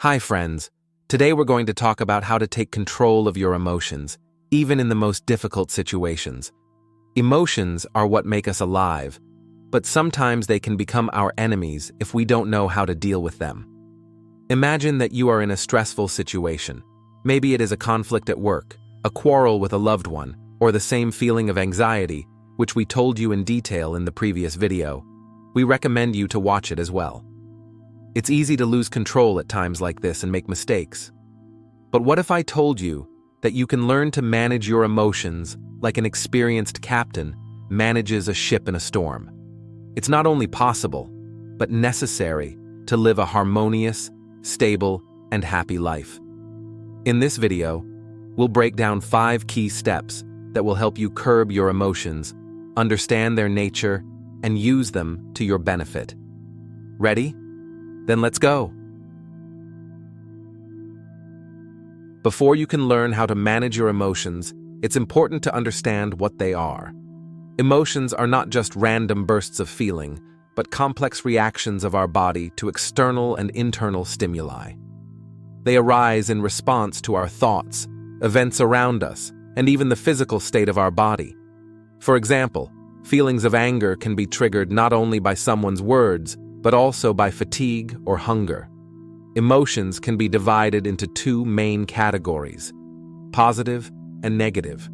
Hi friends, today we're going to talk about how to take control of your emotions, even in the most difficult situations. Emotions are what make us alive, but sometimes they can become our enemies if we don't know how to deal with them. Imagine that you are in a stressful situation. Maybe it is a conflict at work, a quarrel with a loved one, or the same feeling of anxiety, which we told you in detail in the previous video. We recommend you to watch it as well. It's easy to lose control at times like this and make mistakes. But what if I told you that you can learn to manage your emotions like an experienced captain manages a ship in a storm? It's not only possible, but necessary to live a harmonious, stable, and happy life. In this video, we'll break down 5 key steps that will help you curb your emotions, understand their nature, and use them to your benefit. Ready? Then let's go. Before you can learn how to manage your emotions, it's important to understand what they are. Emotions are not just random bursts of feeling, but complex reactions of our body to external and internal stimuli. They arise in response to our thoughts, events around us, and even the physical state of our body. For example, feelings of anger can be triggered not only by someone's words, but also by fatigue or hunger. Emotions can be divided into 2 main categories: positive and negative.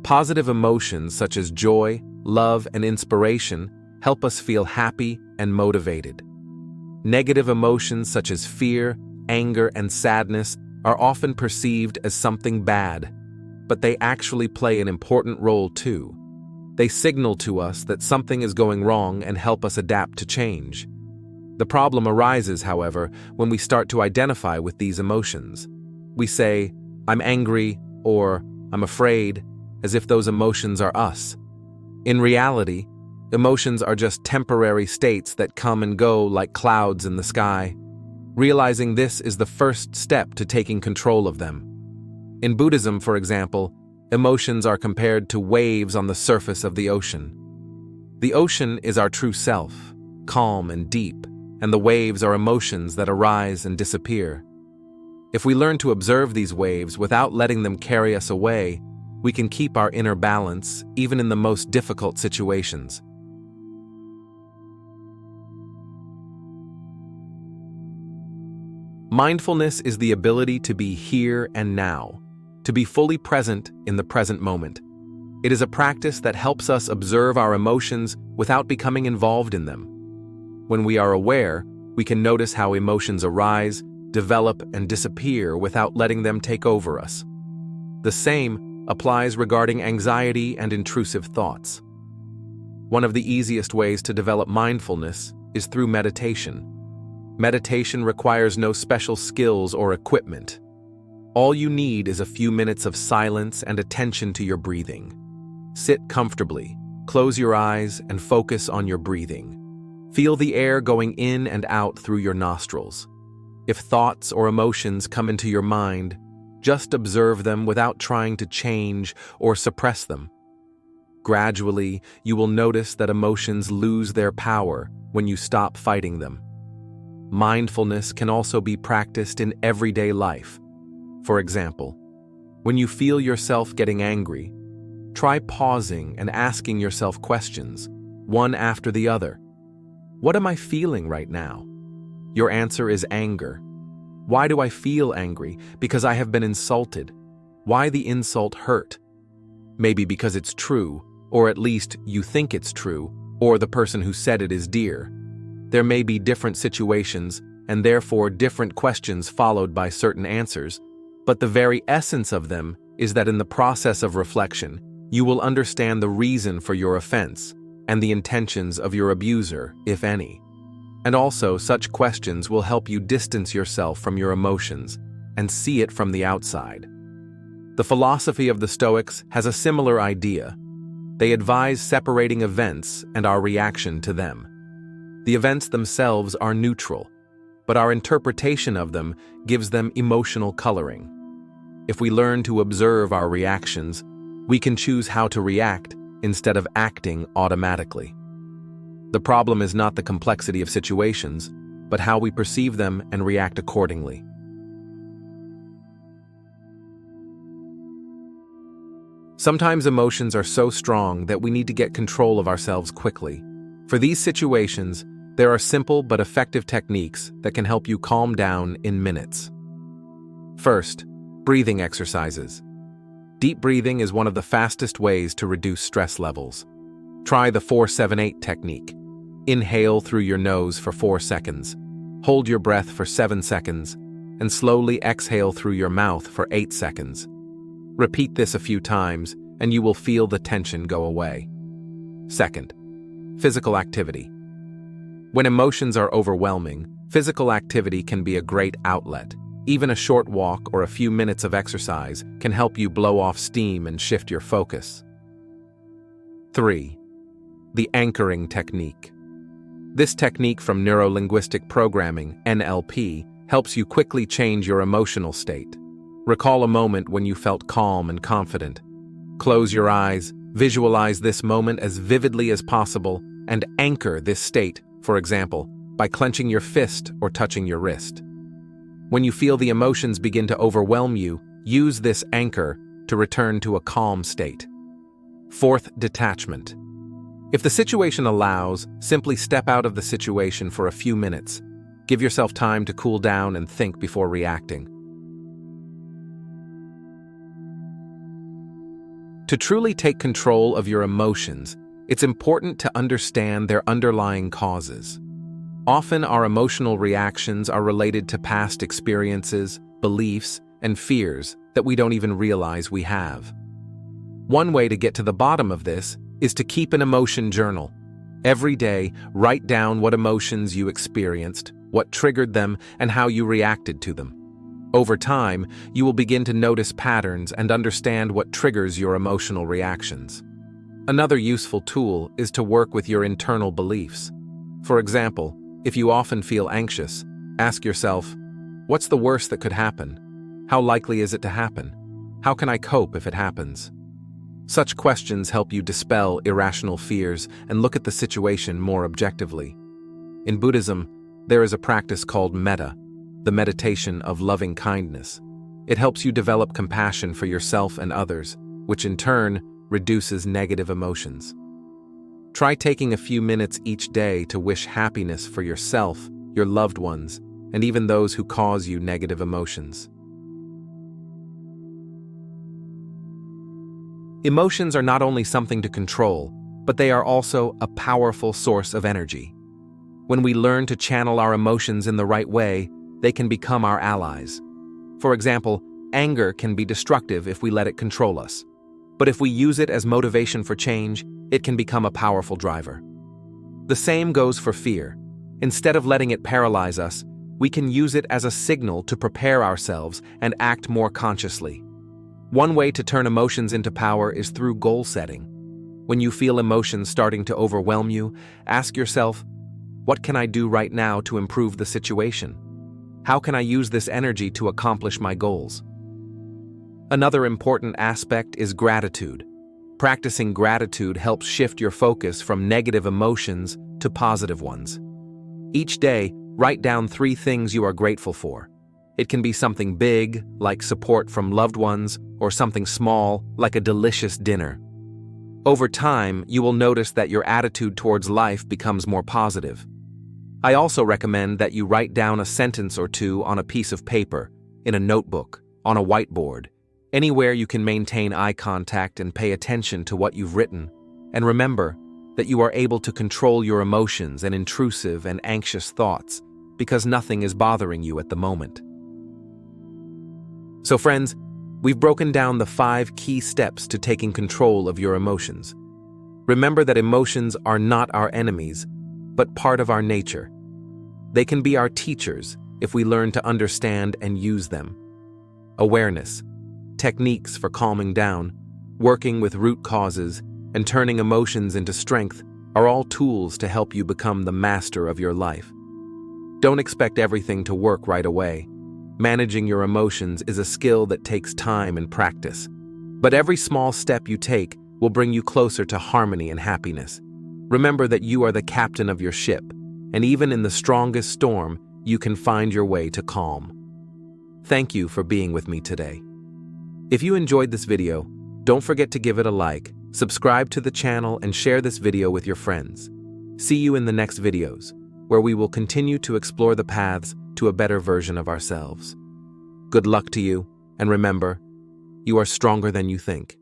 Positive emotions such as joy, love, and inspiration help us feel happy and motivated. Negative emotions such as fear, anger, and sadness are often perceived as something bad, but they actually play an important role too. They signal to us that something is going wrong and help us adapt to change. The problem arises, however, when we start to identify with these emotions. We say, "I'm angry," or "I'm afraid," as if those emotions are us. In reality, emotions are just temporary states that come and go like clouds in the sky. Realizing this is the first step to taking control of them. In Buddhism, for example, emotions are compared to waves on the surface of the ocean. The ocean is our true self, calm and deep, and the waves are emotions that arise and disappear. If we learn to observe these waves without letting them carry us away, we can keep our inner balance even in the most difficult situations. Mindfulness is the ability to be here and now, to be fully present in the present moment. It is a practice that helps us observe our emotions without becoming involved in them. When we are aware, we can notice how emotions arise, develop, and disappear without letting them take over us. The same applies regarding anxiety and intrusive thoughts. One of the easiest ways to develop mindfulness is through meditation. Meditation requires no special skills or equipment. All you need is a few minutes of silence and attention to your breathing. Sit comfortably, close your eyes, and focus on your breathing. Feel the air going in and out through your nostrils. If thoughts or emotions come into your mind, just observe them without trying to change or suppress them. Gradually, you will notice that emotions lose their power when you stop fighting them. Mindfulness can also be practiced in everyday life. For example, when you feel yourself getting angry, try pausing and asking yourself questions, one after the other. What am I feeling right now? Your answer is anger. Why do I feel angry? Because I have been insulted. Why the insult hurt? Maybe because it's true, or at least you think it's true, or the person who said it is dear. There may be different situations, and therefore different questions followed by certain answers, but the very essence of them is that in the process of reflection, you will understand the reason for your offense and the intentions of your abuser, if any. And also, such questions will help you distance yourself from your emotions and see it from the outside. The philosophy of the Stoics has a similar idea. They advise separating events and our reaction to them. The events themselves are neutral, but our interpretation of them gives them emotional coloring. If we learn to observe our reactions, we can choose how to react instead of acting automatically. The problem is not the complexity of situations, but how we perceive them and react accordingly. Sometimes emotions are so strong that we need to get control of ourselves quickly. For these situations, there are simple but effective techniques that can help you calm down in minutes. First, breathing exercises. Deep breathing is one of the fastest ways to reduce stress levels. Try the 4-7-8 technique. Inhale through your nose for 4 seconds, hold your breath for 7 seconds, and slowly exhale through your mouth for 8 seconds. Repeat this a few times, and you will feel the tension go away. Second, physical activity. When emotions are overwhelming, physical activity can be a great outlet. Even a short walk or a few minutes of exercise can help you blow off steam and shift your focus. 3. The anchoring technique. This technique from neuro-linguistic programming, NLP, helps you quickly change your emotional state. Recall a moment when you felt calm and confident. Close your eyes, visualize this moment as vividly as possible, and anchor this state, for example, by clenching your fist or touching your wrist. When you feel the emotions begin to overwhelm you, use this anchor to return to a calm state. Fourth, detachment. If the situation allows, simply step out of the situation for a few minutes. Give yourself time to cool down and think before reacting. To truly take control of your emotions, it's important to understand their underlying causes. Often our emotional reactions are related to past experiences, beliefs, and fears that we don't even realize we have. One way to get to the bottom of this is to keep an emotion journal. Every day, write down what emotions you experienced, what triggered them, and how you reacted to them. Over time, you will begin to notice patterns and understand what triggers your emotional reactions. Another useful tool is to work with your internal beliefs. For example, if you often feel anxious, ask yourself, what's the worst that could happen? How likely is it to happen? How can I cope if it happens? Such questions help you dispel irrational fears and look at the situation more objectively. In Buddhism, there is a practice called metta, the meditation of loving kindness. It helps you develop compassion for yourself and others, which in turn reduces negative emotions. Try taking a few minutes each day to wish happiness for yourself, your loved ones, and even those who cause you negative emotions. Emotions are not only something to control, but they are also a powerful source of energy. When we learn to channel our emotions in the right way, they can become our allies. For example, anger can be destructive if we let it control us. But if we use it as motivation for change, it can become a powerful driver. The same goes for fear. Instead of letting it paralyze us, we can use it as a signal to prepare ourselves and act more consciously. One way to turn emotions into power is through goal setting. When you feel emotions starting to overwhelm you, ask yourself, what can I do right now to improve the situation? How can I use this energy to accomplish my goals? Another important aspect is gratitude. Practicing gratitude helps shift your focus from negative emotions to positive ones. Each day, write down 3 things you are grateful for. It can be something big, like support from loved ones, or something small, like a delicious dinner. Over time, you will notice that your attitude towards life becomes more positive. I also recommend that you write down a sentence or two on a piece of paper, in a notebook, on a whiteboard, anywhere you can maintain eye contact and pay attention to what you've written. And remember that you are able to control your emotions and intrusive and anxious thoughts, because nothing is bothering you at the moment. So friends, we've broken down the 5 key steps to taking control of your emotions. Remember that emotions are not our enemies, but part of our nature. They can be our teachers if we learn to understand and use them. Awareness, techniques for calming down, working with root causes, and turning emotions into strength are all tools to help you become the master of your life. Don't expect everything to work right away. Managing your emotions is a skill that takes time and practice. But every small step you take will bring you closer to harmony and happiness. Remember that you are the captain of your ship, and even in the strongest storm, you can find your way to calm. Thank you for being with me today. If you enjoyed this video, don't forget to give it a like, subscribe to the channel, and share this video with your friends. See you in the next videos, where we will continue to explore the paths to a better version of ourselves. Good luck to you, and remember, you are stronger than you think.